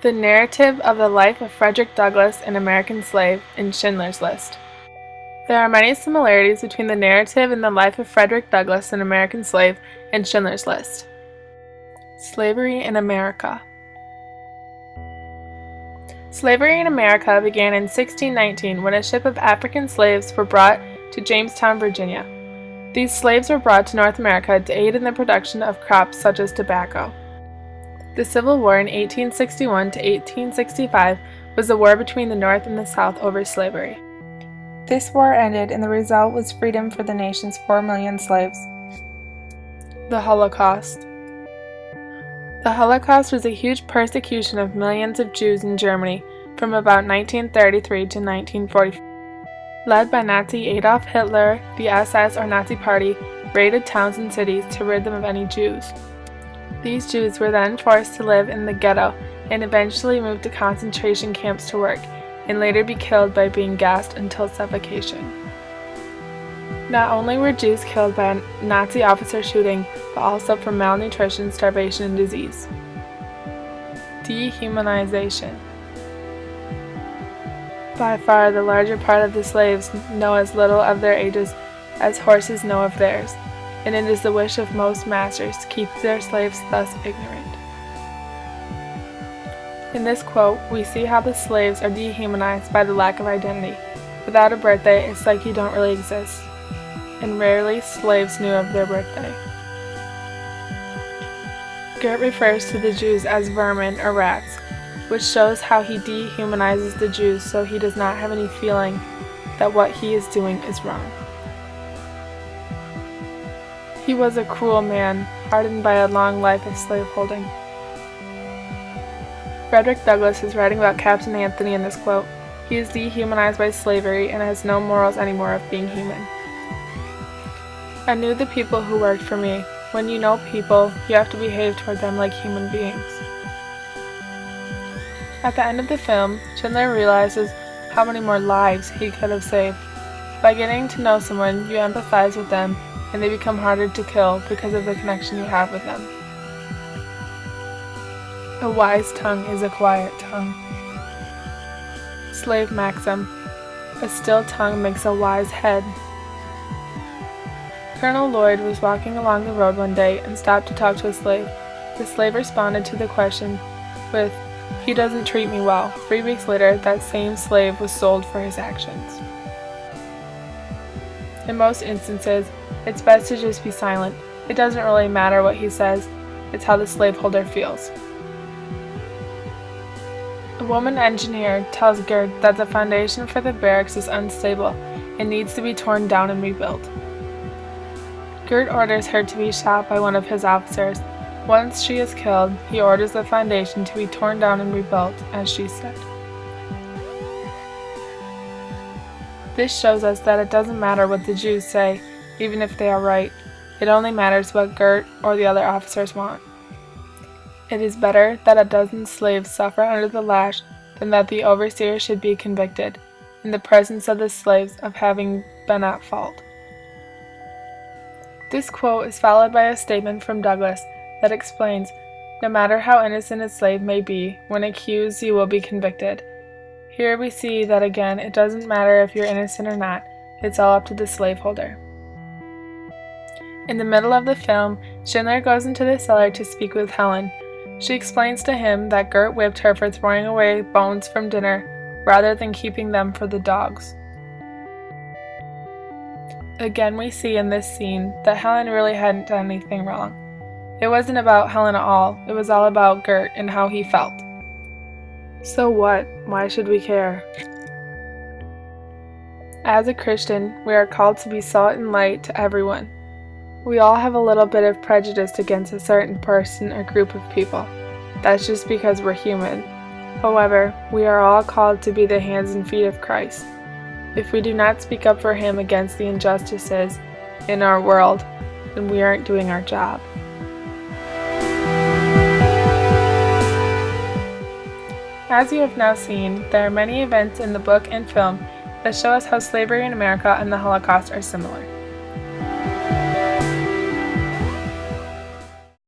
The narrative of the life of Frederick Douglass, an American slave, in Schindler's List. There are many similarities between the narrative and the life of Frederick Douglass, an American slave, and Schindler's List. Slavery in America. Slavery in America began in 1619 when a ship of African slaves were brought to Jamestown, Virginia. These slaves were brought to North America to aid in the production of crops such as tobacco. The Civil War in 1861 to 1865 was a war between the North and the South over slavery. This war ended, and the result was freedom for the nation's 4 million slaves. The Holocaust. The Holocaust was a huge persecution of millions of Jews in Germany from about 1933 to 1945. Led by Nazi Adolf Hitler, the SS or Nazi Party raided towns and cities to rid them of any Jews. These Jews were then forced to live in the ghetto and eventually moved to concentration camps to work, and later be killed by being gassed until suffocation. Not only were Jews killed by a Nazi officer shooting, but also from malnutrition, starvation, and disease. Dehumanization. By far, the larger part of the slaves know as little of their ages as horses know of theirs, and it is the wish of most masters to keep their slaves thus ignorant. In this quote, we see how the slaves are dehumanized by the lack of identity. Without a birthday, it's like you don't really exist, and rarely slaves knew of their birthday. Goethe refers to the Jews as vermin or rats, which shows how he dehumanizes the Jews so he does not have any feeling that what he is doing is wrong. He was a cruel man, hardened by a long life of slaveholding. Frederick Douglass is writing about Captain Anthony in this quote. He is dehumanized by slavery and has no morals anymore of being human. I knew the people who worked for me. When you know people, you have to behave toward them like human beings. At the end of the film, Schindler realizes how many more lives he could have saved. By getting to know someone, you empathize with them, and they become harder to kill because of the connection you have with them. A wise tongue is a quiet tongue. Slave maxim: a still tongue makes a wise head. Colonel Lloyd was walking along the road one day and stopped to talk to a slave. The slave responded to the question with, "He doesn't treat me well." 3 weeks later, that same slave was sold for his actions. In most instances, it's best to just be silent. It doesn't really matter what he says, it's how the slaveholder feels. A woman engineer tells Gert that the foundation for the barracks is unstable and needs to be torn down and rebuilt. Gert orders her to be shot by one of his officers. Once she is killed, he orders the foundation to be torn down and rebuilt, as she said. This shows us that it doesn't matter what the Jews say, even if they are right. It only matters what Gert or the other officers want. It is better that a dozen slaves suffer under the lash than that the overseer should be convicted, in the presence of the slaves, of having been at fault. This quote is followed by a statement from Douglass that explains, no matter how innocent a slave may be, when accused you will be convicted. Here we see that again, it doesn't matter if you're innocent or not, it's all up to the slaveholder. In the middle of the film, Schindler goes into the cellar to speak with Helen. She explains to him that Gert whipped her for throwing away bones from dinner rather than keeping them for the dogs. Again, we see in this scene that Helen really hadn't done anything wrong. It wasn't about Helen at all, it was all about Gert and how he felt. So what? Why should we care? As a Christian, we are called to be salt and light to everyone. We all have a little bit of prejudice against a certain person or group of people. That's just because we're human. However, we are all called to be the hands and feet of Christ. If we do not speak up for Him against the injustices in our world, then we aren't doing our job. As you have now seen, there are many events in the book and film that show us how slavery in America and the Holocaust are similar.